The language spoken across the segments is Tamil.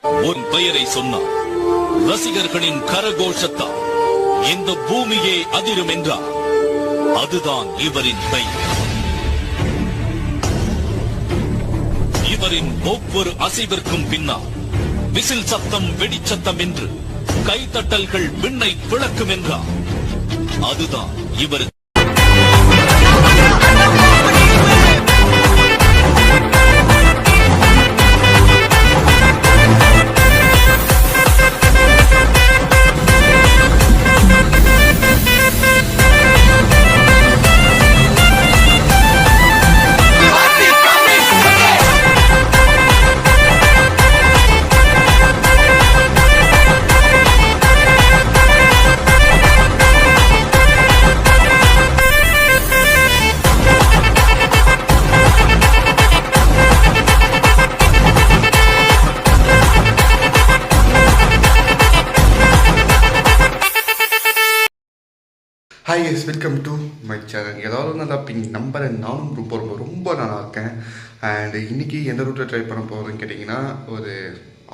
உன் பெயரை சொன்னார் ரசிகர்களின் கரகோஷத்தால் இந்த பூமியே அதிரும் என்றார். அதுதான் இவரின் பெயர். இவரின் ஒவ்வொரு அசைவிற்கும் பின்னால் விசில் சத்தம் வெடிச்சத்தம் என்று கைத்தட்டல்கள் விண்ணை பிளக்கும் என்றார். அதுதான் இவருக்கு hi yes welcome to my channel. ஏதாவது நல்லா நம்பரை நானும் ரொம்ப ரொம்ப ரொம்ப நல்லா இருக்கேன். அண்ட் இன்றைக்கி எந்த ரூட்டை ட்ரை பண்ண போகிறதுன்னு கேட்டிங்கன்னா, ஒரு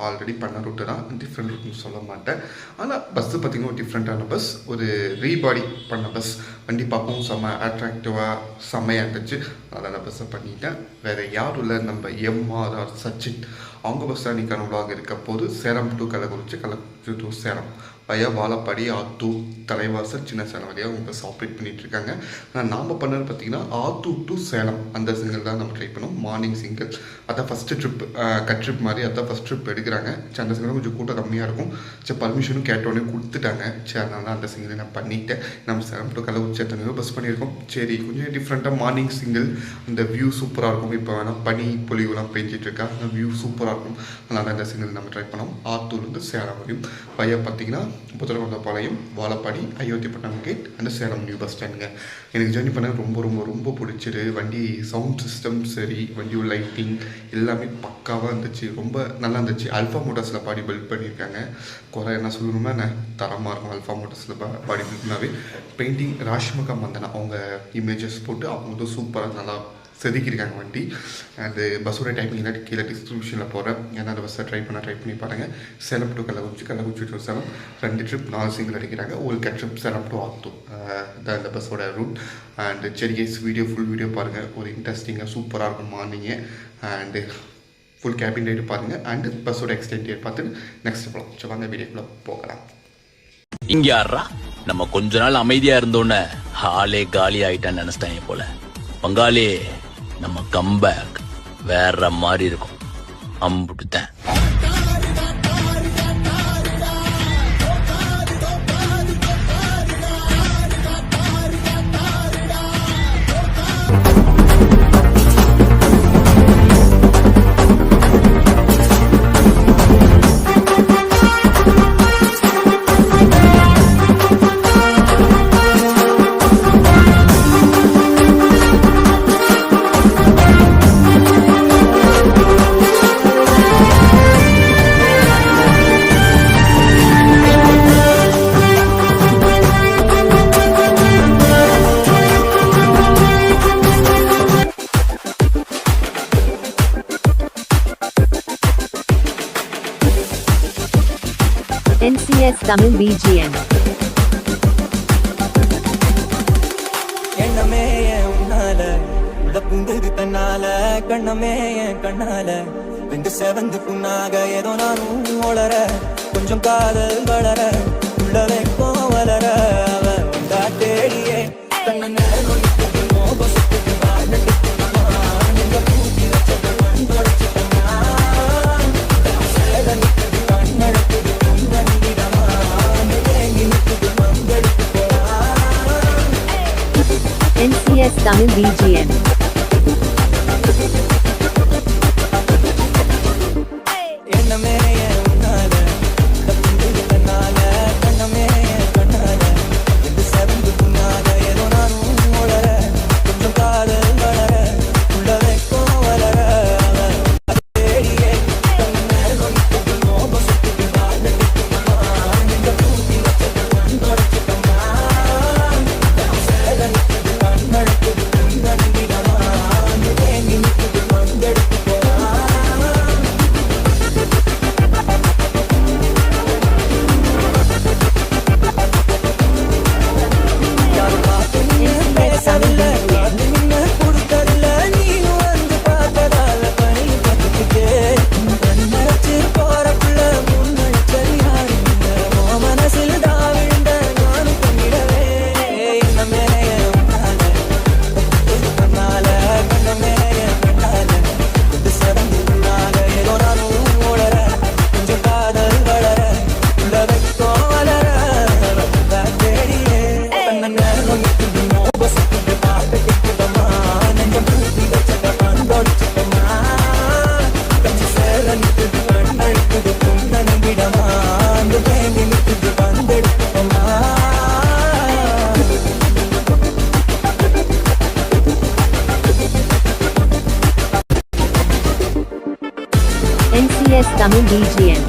ஆல்ரெடி பண்ண ரூட்டு தான், டிஃப்ரெண்ட் ரூட்னு சொல்ல மாட்டேன். ஆனால் பஸ்ஸு பார்த்திங்கன்னா ஒரு டிஃப்ரெண்ட்டான பஸ், ஒரு ரீபாடி பண்ண பஸ். வண்டி பார்க்கவும் செம்ம அட்ராக்டிவாக செம்மையாக இருந்துச்சு. அதனால் பஸ்ஸை பண்ணிட்டேன். வேறு யாரும் இல்லை, நம்ம எம்ஆர்ஆர் சச்சின் அவங்க பஸ் தான் இன்றைக்கான விளாக் இருக்க போது. சேலம் டு கள்ளக்குறிச்சி, கள்ளக்குறிச்சி டு சேலம் வயா வாழப்பாடி, ஆத்தூர், தலைவாசல், சின்ன சேலம் வழியாக அவங்க பஸ் ஆப்ரேட் பண்ணிகிட்ருக்காங்க. ஆனால் நாம் பண்ணது பார்த்திங்கன்னா ஆத்தூர் டு சேலம் அந்த சிங்கிள் தான் நம்ம ட்ரை பண்ணோம். மார்னிங் சிங்கிள் அதான் ஃபஸ்ட்டு ட்ரிப், கட் ட்ரிப் மாதிரி அதான் ஃபஸ்ட் ட்ரிப் எடுக்கிறாங்க. சரி, அந்த சிங்கிள் கொஞ்சம் கூட்டம் கம்மியாக இருக்கும். சரி, பர்மிஷனும் கேட்டோடனே கொடுத்துட்டாங்க. சரி, அதனால அந்த சிங்கிளை நான் பண்ணிவிட்டேன். நம்ம சேலம் டு கள்ளக்குறிச்சி எத்தனையோ பஸ் பண்ணியிருக்கோம். சரி, கொஞ்சம் டிஃப்ரெண்ட்டாக மார்னிங் சிங்கிள், அந்த வியூ சூப்பராக இருக்கும். இப்போ வேணால் பனி பொலிவுலாம் பெஞ்சிட்ருக்கா, அந்த வியூ சூப்பராக இருக்கும். அதனால் அந்த சிங்கிள் நம்ம ட்ரை பண்ணோம். ஆத்தூர்லேருந்து சேலம் வரையும் வயா பார்த்திங்கன்னா Puthalakunthapalayam, Vazhapadi, Ayothipattinam gate and Salem new bus ஸ்டாண்டுங்க. எனக்கு ஜர்னி பண்ண ரொம்ப ரொம்ப ரொம்ப பிடிச்சிரு. வண்டி சவுண்ட் சிஸ்டம் சரி, வண்டியோட லைட்டிங் எல்லாமே பக்காவாக இருந்துச்சு. ரொம்ப நல்லா இருந்துச்சு. அல்ஃபா மோட்டார்ஸில் பாடி பில்ட் பண்ணியிருக்காங்க. குறை என்ன சொல்லணும்னா என்ன தரமாக இருக்கும். அல்ஃபா மோட்டார்ஸில் பாடி பில்ட்னாவே பெயிண்டிங் ராஷ்மிகா மந்தனா அவங்க இமேஜஸ் போட்டு அவங்க வந்து சூப்பராக நல்லா செதுக்கியிருக்காங்க வண்டி. அண்டு பஸ்ஸோட டைமிங் இல்லாட்டி கீழே டிஸ்கிரிப்ஷனில் போகிறேன். ஏன்னா அந்த பஸ்ஸை ட்ரை பண்ணி பாருங்கள். Salem to Kallakurichi, Kallakurichi to Salem 2 trip 4 single அடிக்கிறாங்க. ஒரு cut trip Salem to Attur தான் இந்த பஸ்ஸோட ரூட். அண்டு சரி கேஸ், ஃபுல் வீடியோ பாருங்கள். ஒரு இன்ட்ரெஸ்டிங்காக சூப்பராக இருக்கும் morning. And full cabin ride பாருங்கள். அண்டு பஸ்ஸோட எக்ஸ்டென்ட் பார்த்துட்டு நெக்ஸ்ட் போகலாம். சரி, வாங்க வீடியோக்குள்ளே போகலாம். இங்க யாரா நம்ம கொஞ்ச நாள் அமைதியா இருந்தோன்னே ஆளே காலி ஆயிட்டான்னு நினைச்சிட்டாங்க போல. பங்காளி, நம்ம கம்பேக் வேற மாதிரி இருக்கும். அம்புட்டுத்தேன். NCS Tamil BGM. எண்ணமே உன்னால புந்தது தன்னால, கண்ணமே கண்ணால வெந்து செவந்து புண்ணாக ஏதோ நானும் ஒளர, கொஞ்சம் காதல் வளர, உள்ள வைக்கும் வளர, அவன் உண்டா தேடியே கண்ண NCS Tamil BGM. எண்ணமே உன்னால புந்தது தன்னால, கண்ணமே கண்ணால வெந்து செவந்து புண்ணாக ஏதோ நானும் ஒளர, கொஞ்சம் காதல் வளர, உள்ள வைக்கும் வளர, அவன் தேடியே கண்ண Tamil BGM.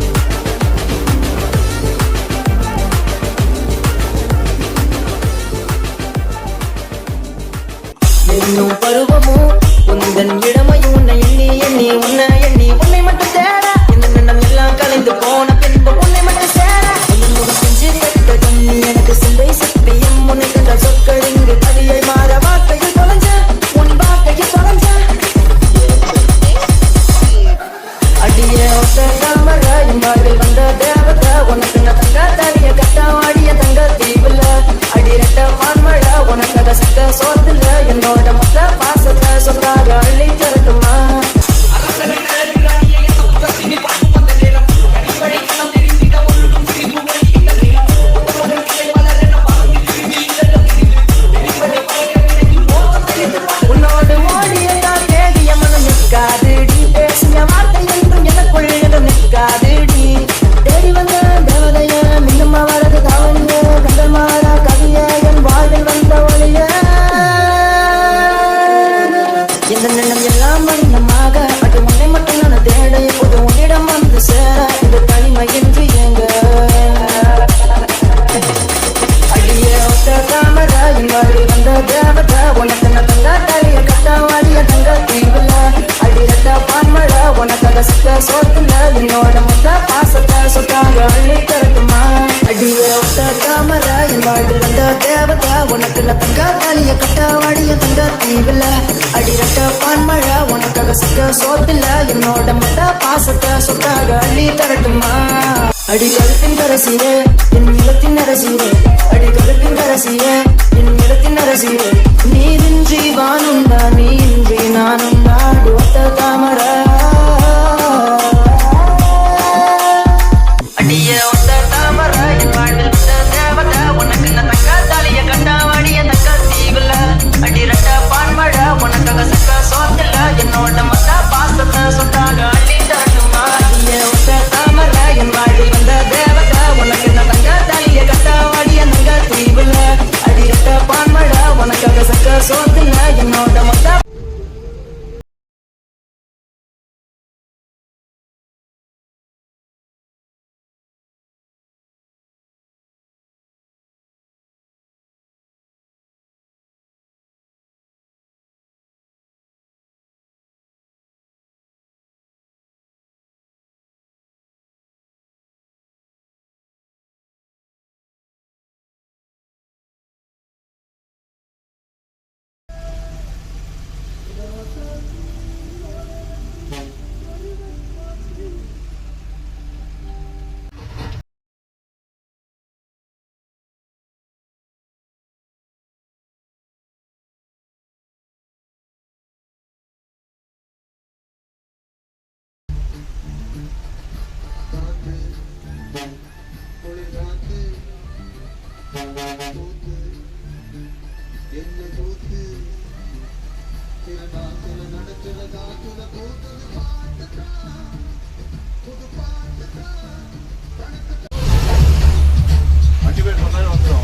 என்னும் பருவமும் உந்தன் இடமையும் உன்னை எண்ணி உன்னை மட்டும் தேட இந்த எண்ணம் எல்லாம் கலைந்து போன பின்பு உன்னை மட்டும் சேர உன் முகம் செஞ்சிரி எடுத்த கண்ணி எனக்கு சிந்தை சக்தியும் உன்னை கண்ட சொற்கள் இங்கு கவியை மாற வார்த்தையில் தொலைஞ்ச உன் வார்த்தையில் தொலைஞ்ச அடியே ஒத்த தாமர என் வாழ்வில் வந்த தேவதை உனக்கு நான் தங்க தனிய கட்டாவாடிய தங்க தீவுல அடிரட்ட மான்மழ உனக்காக சக்க சோத்துல என்னோட மொத்த பாசத்தை சொல்லாக அள்ளி தரட்டுமா உன்னோடு ஓடியா தேடிய மனம் நிற்காதுடி பேசிய வார்த்தை என்றும் எனக்குள் எதுவும் நிற்காதுடி தேடி வந்த தேவதைய மின்னம்மா வரது தாவணிய கண்டல் மாறா கவிய என் வாழ்வில் வந்த ஒளிய இந்த எண்ணம் எல்லாம் மன்னமாக அது உன்னை மட்டும் நான் தேட இப்போது உன்னிடம் வந்து சேர இந்த தனிமையின்றி எங்க அடியே ஒத்த தாமர என் வாழ்வில் வந்த தேவதை உனக்கு நான் தங்க தலைய கட்டாவாடிய தங்க தீவுல அடிரட்ட பான்மழ உனக்காக சிக்க சோத்துல என்னோட மொத்த பாசத்தை சொத்தாக அள்ளி தரட்டுமா அடியே ஒத்த தாமர என் வாழ்வில் வந்த தேவதை உனக்கு நான் தங்க தலைய கட்டாவாடிய தங்க தீவுல அடிரட்ட பான்மழ உனக்காக சிக்க சோத்துல என்னோட மொத்த பாசத்தை சொத்தாக அள்ளி தரட்டுமா அடி கருத்தின் கரசியே என் நிலத்தின் அரசியே அடி கருத்தின் கரசியே என் நிலத்தின் அரசியே நீரின்றி வானுண்டா நீரின்றி நானுண்டா ஒத்த தாமர அடிய ஒத்த தாமர என் வாழ்வில் வந்த தேவதை உனக்கு நான் தங்க தாலிய கண்டாவாடிய தங்க தீவுல அடிரட்ட பான்மழ உனக்காக சக்க சோத்துல என்னோட மொத்த பாசத்தை சொத்தாக அள்ளி தரட்டுமா அடிய ஒத்த தாமர என் வாழ்வில் வந்த தேவதை உனக்கு நான் தங்க தாலிய கண்டாவாடிய தங்க தீவுல அடிரட்ட பான்மழ உனக்காக சக்க சோத்துல என்னோட மொத்த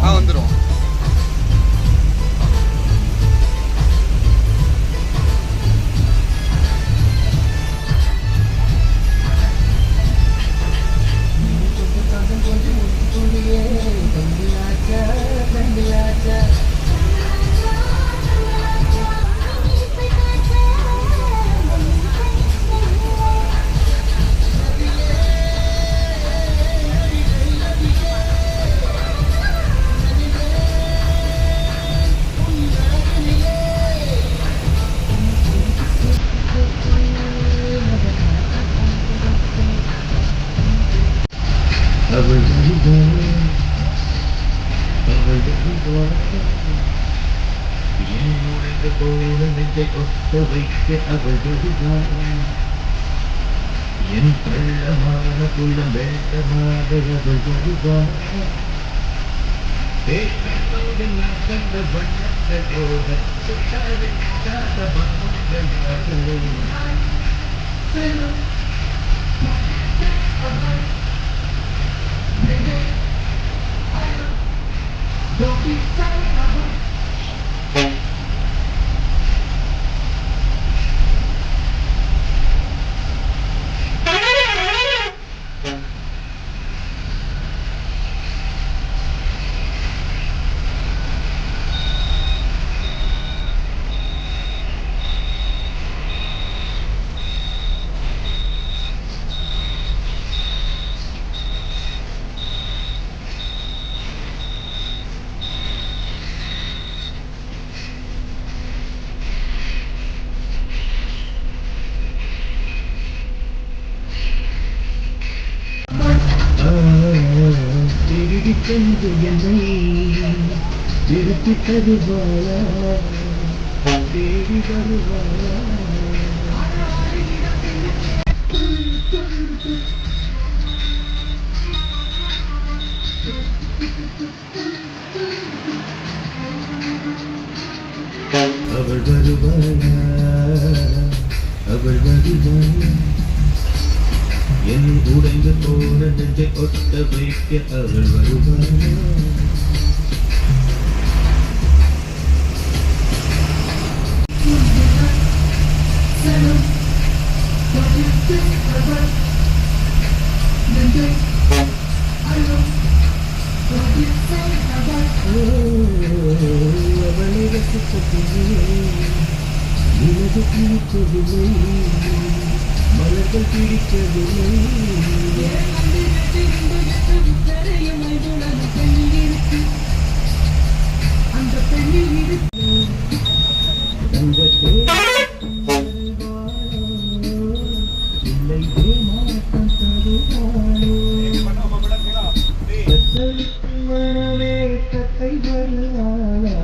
வந்துடும் என் கள்ளமான குளம் வேட்டமாதவர்கள் கண்ட வண்ணங்களோட சென்று என்னை திருப்பி தருவாளா தேடி வருவாளா அவள் வருவாளா அவள் வருவாளா என் உடைந்து போன நெஞ்சை ஒட்ட வைக்க அவள் வருவாளா அவளை ரசிப்பதில்லை நிலவு பிடிக்கவில்லை மலர்கள் பிடிக்கவில்லை இல்லை ஏமாற்றம் தருவாளோ மனமே கத்தை வருவாளா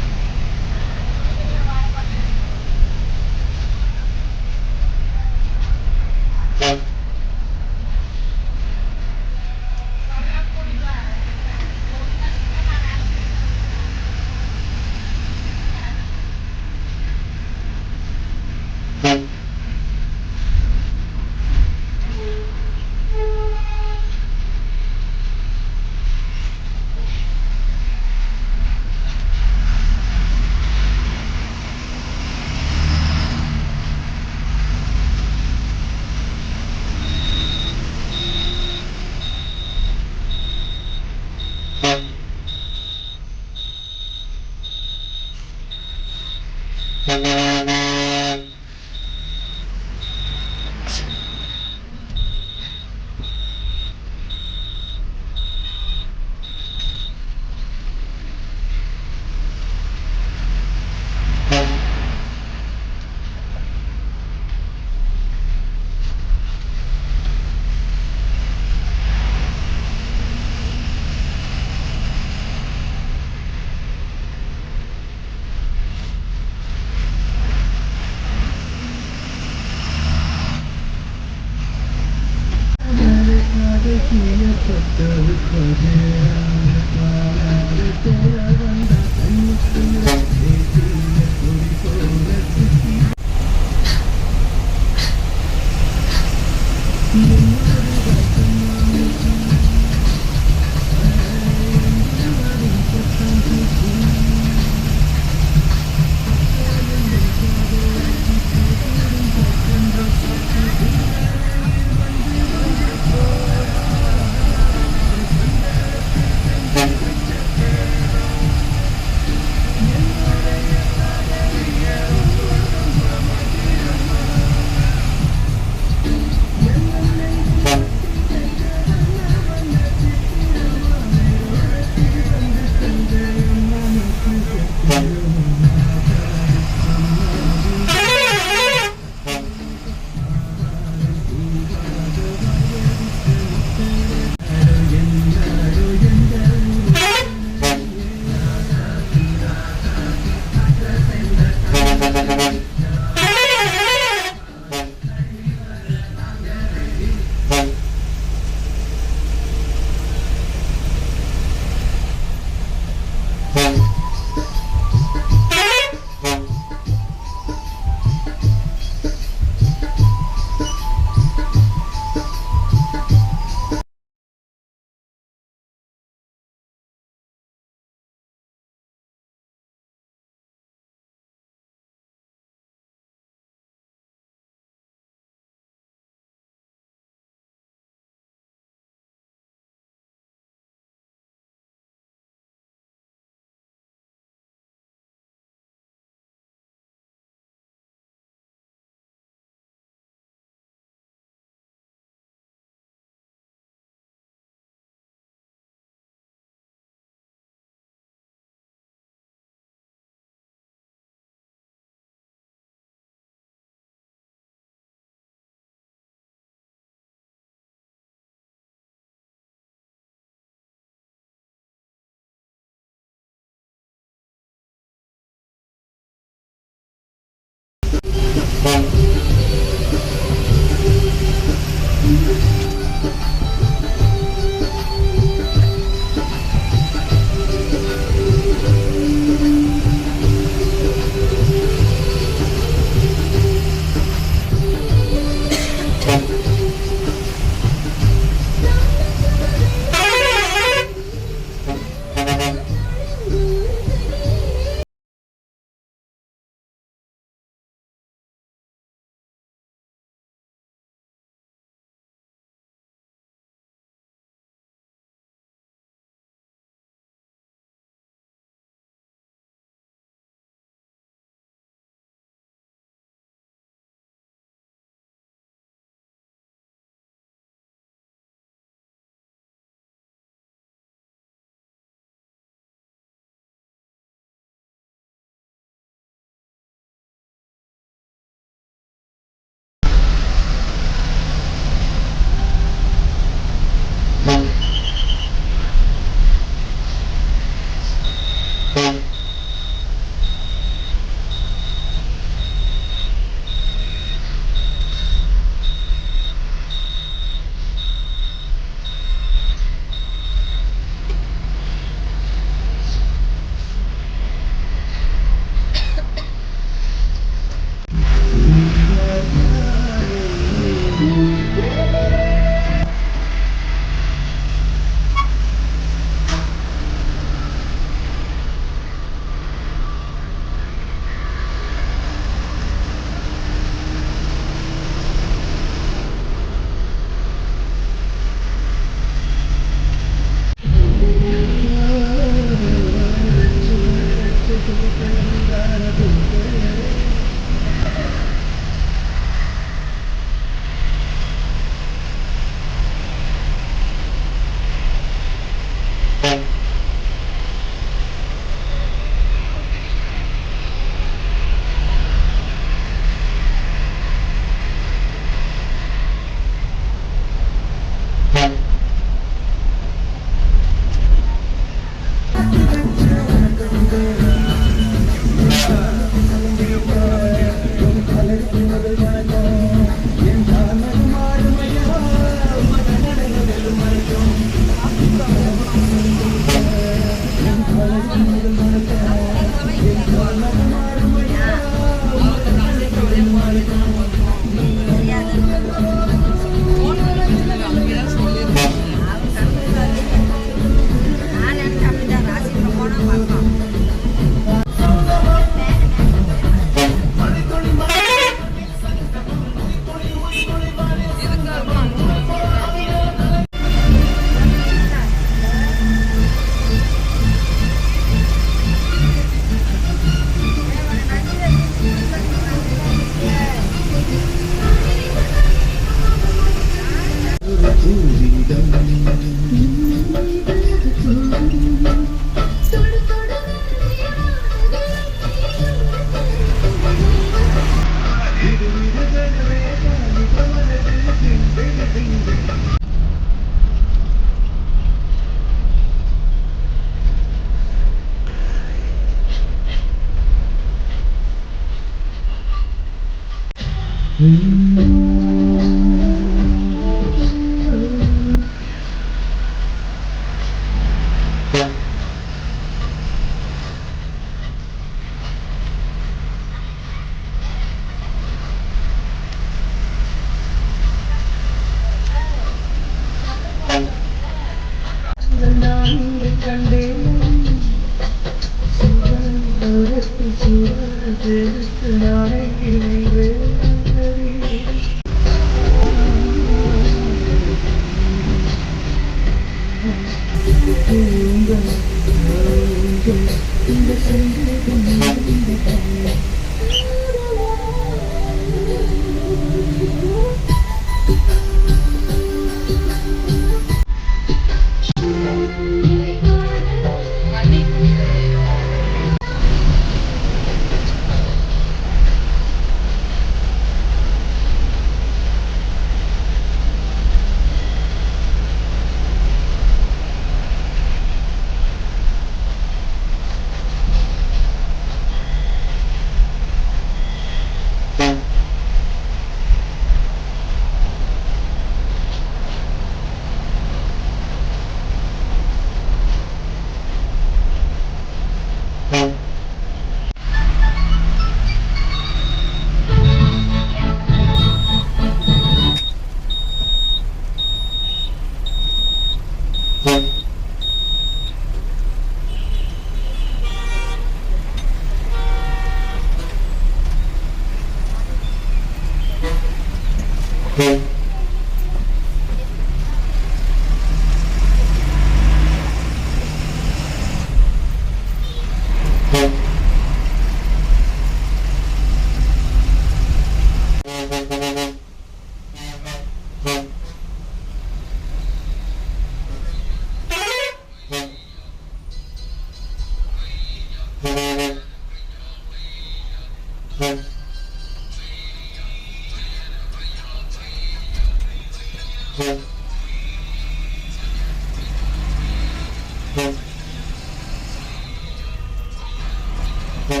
வணக்கம்ண்ணா.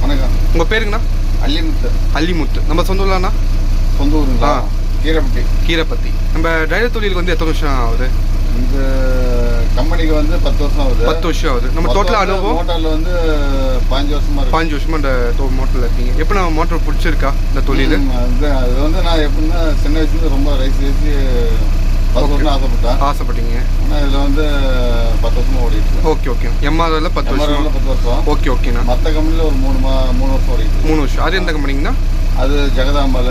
வணக்கம். உங்கள் பேருங்கண்ணா? அல்லிமுத்து. அல்லிமுத்து. நம்ம சொந்த ஊர்லாண்ணா? சொந்த ஊருங்களா? கீரைப்பட்டி. கீரைப்பத்தி. நம்ம டிரைவர் தொழிலுக்கு வந்து எத்தனை வருஷம் ஆகுது? இந்த கம்பெனிக்கு வந்து 10 வருஷம் ஆகுது. 10 வருஷம் ஆகுது. நம்ம டோட்டல் அனுபவம் மோட்டார்ல வந்து 15 வருஷமா இருக்கு. 5 வருஷமா இந்த மோட்டர்ல இருக்கீங்க. எப்போ நான் மோட்டர் பிடிச்சிருக்கா இந்த தொழில்? அது வந்து நான் எப்படின்னா சின்ன வயசுல ரொம்ப ரைஸ் வச்சு 10 வருஷம் ஆசைப்பட்டீங்க. ஆனால் இதில் வந்து 10 வருஷமா ஓடிட்டு. Okay okay. எம்ஆர்ல 10 வருஷம். 10 வருஷம். ஓகே ஓகேண்ணா. மற்ற கம்பெனியில் ஒரு 3 வருஷம் ஓடிட்டு. 3 வருஷம். அது எந்த கம்பெனிங்கண்ணா? அது ஜெகதாம்பால்.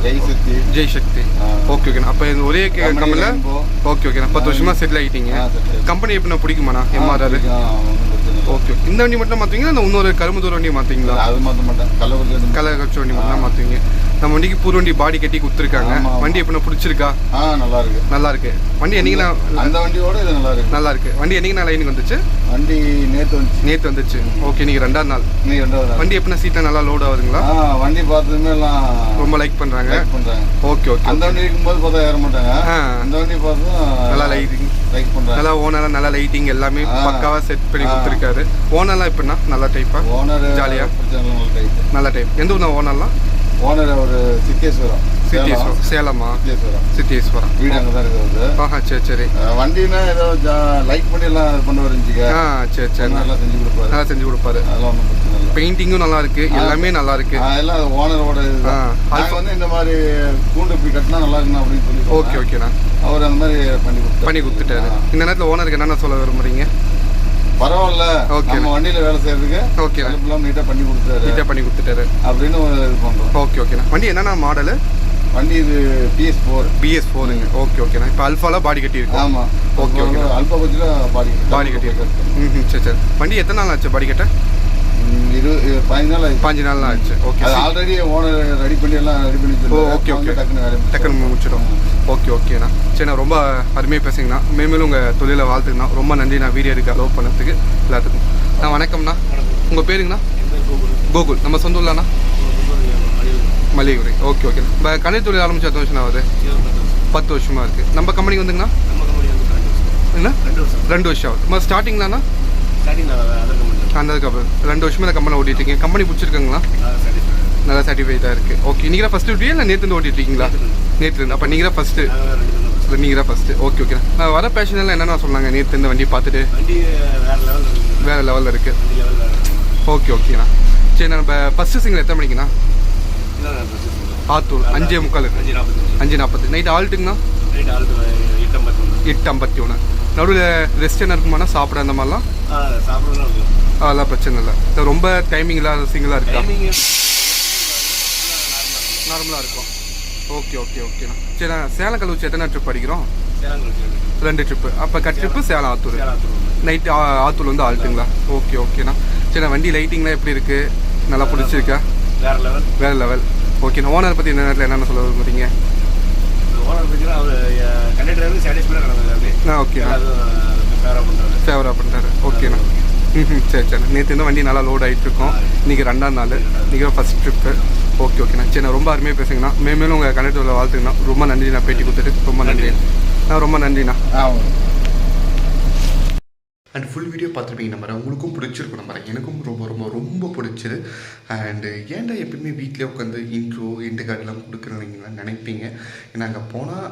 ஜெய்சக்தி. ஜெய்சக்தி. ஓகே ஓகேண்ணா. அப்போ இந்த ஒரே கம்பெனியில் ஓகே ஓகேண்ணா 10 வருஷமா செட்டில் ஆகிட்டீங்க. கம்பெனி எப்படின்னா பிடிக்குமாண்ணா எம்ஆர்ஆர்? ஓகே. இந்த வண்டி மட்டும் மாற்றுவீங்களா? இந்த இன்னொரு கரும்புதூர் வண்டி மாற்றுவீங்களா? அது மாற்ற மாட்டேன். கள்ளக்குறிச்சி வண்டி மட்டும் தான் மாற்றுவீங்க. நம்ம வண்டிக்கு பூர் வண்டி பாடி கட்டி கொடுத்துருக்காங்க. வண்டி எப்படின்னா பிடிச்சிருக்கா? நல்லா இருக்கு. நல்லா இருக்கு. வண்டி என்னைக்குண்ணா? அந்த வண்டியோட இது நல்லா இருக்கு. நல்லா இருக்கு. வண்டி என்னைக்குண்ணா லைனுக்கு வந்துச்சு? வண்டி நேற்று வந்துச்சு. ஓகே. இன்னைக்கு 2ஆவது நாள். வண்டி எப்படின்னா சீட்டில் நல்லா லோட் ஆகுதுங்களா? வண்டி பார்த்ததுமே எல்லாம் ரொம்ப லைக் பண்றாங்க. Okay okay. அந்த வண்டி இருக்கும்போது பார்த்தா ஏற மாட்டாங்க. அந்த வண்டி பார்த்தா நல்லா லைட்டிங் லைக் பண்றாங்க. நல்லா ஓனரா நல்லா லைட்டிங் எல்லாமே பக்காவா செட் பண்ணி கொடுத்துருக்காரு. ஓனர்லாம் எப்படின்னா நல்லா டைப்பா? ஓனர் ஜாலியா நல்ல டைப். நல்ல டைப். எந்த ஊர்னா ஓனர்லாம்? ஓனர் ஒரு சித்தேஸ்வரம். சேலமா? சித்தேஸ்வரம். சித்தேஸ்வரம். வீடு அங்கே தான் இருக்குது. ஆஹா சரி சரி. வண்டினா ஏதோ லைக் பண்ணி எல்லாம் பண்ண வரஞ்சிக்க. சரி சரி. நல்லா செஞ்சு கொடுப்பாரு. நல்லா செஞ்சு கொடுப்பாரு. அதெல்லாம் ஒன்றும் பிரச்சனை இல்லை. பெயிண்டிங்கும் நல்லா இருக்கு. எல்லாமே நல்லா இருக்கு. எல்லாம் ஓனரோட வந்து இந்த மாதிரி கூண்டு இப்படி கட்டினா நல்லா இருக்கணும் அப்படின்னு சொல்லி. ஓகே ஓகேண்ணா. அவர் அந்த மாதிரி பண்ணி கொடுத்துட்டாரு. இந்த நேரத்தில் ஓனருக்கு என்னென்ன சொல்ல விரும்புறீங்க? பரவாயில்ல. நம்ம வண்டியில வேலை செய்யறதுக்கு ஓகே நீட்டா பண்ணி கொடுத்துட்டாரு அப்படின்னு ஒரு இது பண்றோம். ஓகே ஓகேண்ணா. வண்டி என்னென்ன மாடலு? வண்டி இது BS4. ஓகே ஓகேண்ணா. இப்போ அல்ஃபால பாடி கட்டி இருக்கு. ஆமா. Okay okay. அல்பா பட்ஜெட்ல பாடி கட்டி இருக்கு. சரி சரி. வண்டி எத்தனை நாள் ஆச்சு பாடி கட்ட? 15 நாள் ஆச்சு. ஓகே. அது ஆல்ரெடி ஓனர் ரெடி பண்ணி ஓகே ஓகே. டக்குன்னு முடிச்சிடும். ஓகே ஓகேண்ணா. சரிண்ணா. ரொம்ப அருமையாக பேசுங்கண்ணா. மேலும் உங்கள் தொழிலை வாழ்த்துக்குண்ணா. ரொம்ப நன்றி நான் வீடியோ எடுக்க அலோவ் பண்ணதுக்கு எல்லாத்துக்கும். வணக்கம்ண்ணா. உங்கள் பேருங்கண்ணா? கோகுல். நம்ம சொந்த ஊர்லாண்ணா? மளிகை. Okay okay. இப்போ கணித தொழில் ஆரம்பிச்சு எத்தனை வருஷம் ஆகுது? 10 வருஷமா இருக்குது. நம்ம கம்பெனி வந்துங்கண்ணா என்ன 2 வருஷம் ஆகுது. நம்ம ஸ்டார்டிங்லாண்ணா? அந்த 2 வருஷமா இந்த கம்பெனி ஓட்டிட்டு கம்பெனி பிடிச்சிருக்குங்களா? நல்லா சாட்டிஸ்ஃபைடாக இருக்குது. ஓகே. நீங்கள் தான் ஃபஸ்ட்டு ஓட்டியா இல்லை நேற்று ஓட்டிட்டு இருக்கீங்களா? நேற்று. அப்போ நீங்கள் தான் ஃபஸ்ட்டு. Okay okay. நான் வர பேஷனெல்லாம் என்னென்ன சொன்னாங்க நேற்று இந்த வண்டி பார்த்துட்டு? வேறு லெவலில் இருக்குது. ஓகே ஓகேண்ணா. சரி. நம்ம ஃபஸ்ட்டு சிங்கிள் எத்தனை மணிக்குண்ணா? ஆத்தூர் 5:45. 5:40. நைட்டு ஆல்ட்டுங்கண்ணா? 8:51. நடுவில் ரெஸ்ட் என்ன இருக்குமாண்ணா? சாப்பிட அந்த மாதிரிலாம்? அதெல்லாம் பிரச்சனை இல்லை. ரொம்ப டைமிங் இல்லாத சிங்கிளாக இருக்கா? நார்மலாக இருக்கும். ஓகே ஓகே ஓகேண்ணா. சரிண்ணா. சேலம் கல்லூச்சி எத்தனை ட்ரிப் அடிக்கிறோம்? 2 ட்ரிப்பு. அப்போ ட்ரிப்பு சேலம் ஆத்தூர். நைட்டு ஆத்தூர் வந்து ஆல்ட்டுங்களா? ஓகே ஓகேண்ணா. சரிண்ணா. வண்டி லைட்டிங்லாம் எப்படி இருக்குது? நல்லா பிடிச்சிருக்கா? வேறு லெவல். ஓகேண்ணா. ஓனர் பற்றி இந்த நேரத்தில் என்னென்ன சொல்ல விரும்புறீங்க? ஓகேண்ணா. ஃபேவராக பண்ணுறாரு. ஓகேண்ணா. சரி சரிண்ணா. நேற்று இந்த வண்டி நல்லா லோட் ஆகிட்டு இருக்கோம். இன்றைக்கி 2ஆம் நாள். இன்றைக்கி ஃபஸ்ட் ட்ரிப்பு. ஓகே ஓகேண்ணா. சரி. நான் ரொம்ப அருமையாக பேசுங்கண்ணா. மேலும் உங்கள் கண்டக்டரில் வாழ்த்துங்கண்ணா. ரொம்ப நன்றி. நான் பேட்டி கொடுத்துட்டு ரொம்ப நன்றி. ரொம்ப நன்றிண்ணா. அண்ட் ஃபுல் வீடியோ பார்த்துருப்பீங்க நம்புறேன். உங்களுக்கும் பிடிச்சிருக்கும் நம்புறேன். எனக்கும் ரொம்ப ரொம்ப ரொம்ப பிடிச்சிது. அண்டு ஏன்டா எப்பயுமே வீட்டிலே உட்காந்து இன்ட்ரோ கார்டெலாம் கொடுக்குறீங்களா நினைப்பீங்க. ஏன்னா அங்கே போனால்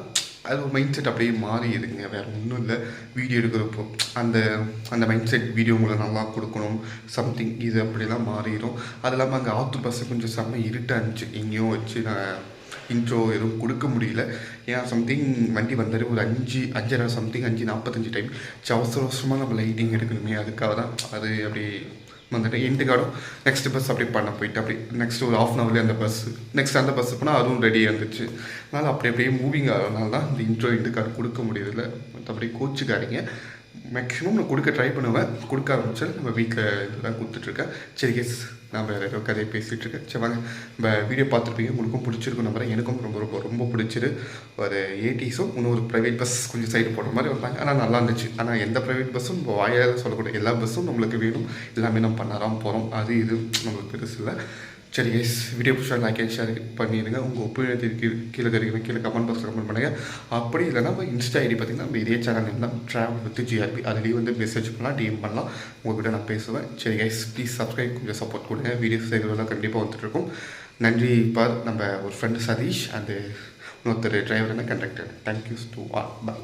அது ஒரு மைண்ட் செட் அப்படியே மாறிடுங்க. வேறு ஒன்றும் இல்லை. வீடியோ எடுக்கிறப்போ அந்த மைண்ட் செட் வீடியோ உங்களை நல்லா கொடுக்கணும் சம்திங் இது அப்படிலாம் மாறிடும். அது இல்லாமல் அங்கே ஆத்தூர் பஸ்ஸு கொஞ்சம் செம்ம இருட்டாக இருந்துச்சு. எங்கேயும் வச்சு நான் இன்ட்ரோ எதுவும் கொடுக்க முடியல. ஏன்னா சம்திங் வண்டி வந்தார் ஒரு 5:30 சம்திங் 5:45 டைம். அவசரமாக நம்ம லைட்டிங் எடுக்கணுமே அதுக்காக தான் அது அப்படி வந்துட்டு எண்டு கார்டும் நெக்ஸ்ட் பஸ் அப்படி பண்ண போயிட்டு அப்படி நெக்ஸ்ட் ஒரு 1/2 hourலேயே அந்த அந்த பஸ்ஸு போனால் அதுவும் ரெடியாக இருந்துச்சு. அதனால் அப்படியே மூவிங் ஆகிறதுனால தான் இந்த இன்ட்ரோ எண்டு கார்டு கொடுக்க முடியதில்லை. மற்றபடி கோச்சுக்காரிங்க. மேக்ஸிமம் நான் கொடுக்க ட்ரை பண்ணுவேன். கொடுக்க ஆரம்பிச்சால் நம்ம வீட்டில் இதெல்லாம் கொடுத்துட்ருக்கேன். சரி கேஸ், நான் வேறு ஏதோ கதையை பேசிகிட்டு இருக்கேன். சரி வாங்க, நம்ம வீடியோ பார்த்துருப்பீங்க, உங்களுக்கும் பிடிச்சிருக்கும் நம்புறேன். எனக்கும் ரொம்ப ரொம்ப ரொம்ப பிடிச்சிரு. ஒரு 80s இன்னொரு ப்ரைவேட் பஸ் கொஞ்சம் சைடு போடுற மாதிரி வந்தாங்க. ஆனால் நல்லா இருந்துச்சு. ஆனால் எந்த ப்ரைவேட் பஸ்ஸும் நம்ம வாயால் சொல்லக்கூடாது. எல்லா பஸ்ஸும் நம்மளுக்கு வேணும், எல்லாமே நம்ம பண்ணாதான் போகிறோம். அது இது நம்மளுக்கு பெருசு இல்லை. சரி கைஸ், வீடியோ பிடிச்சா லைக் அண்ட் ஷேர் பண்ணிடுங்க. உங்கள் ஒப்பீனியன் கீழே தெரிவிங்க, கீழே கமெண்ட் பாக்ஸில் கமெண்ட் பண்ணுங்கள். அப்படி இல்லைனா நம்ம இன்ஸ்டா ஐடி பார்த்திங்கன்னா நம்ம இதே சேனல் நேம் தான், ட்ராவல் வித் ஜிஆர்பி. அதுலேயே வந்து மெசேஜ் பண்ணலாம், டிஎம் பண்ணலாம், உங்கள்கிட்ட நான் பேசுவேன். சரி கைஸ், ப்ளீஸ் சப்ஸ்கிரைப், கொஞ்சம் சப்போர்ட் கொடுங்க. வீடியோஸ் ரெகுலராக கண்டிப்பாக வந்துட்டுருக்கும். நன்றி பார். நம்ம ஒரு ஃப்ரெண்டு சதீஷ் அண்டு இன்னொருத்தர் driver conductor. Thank yous to all. Bye.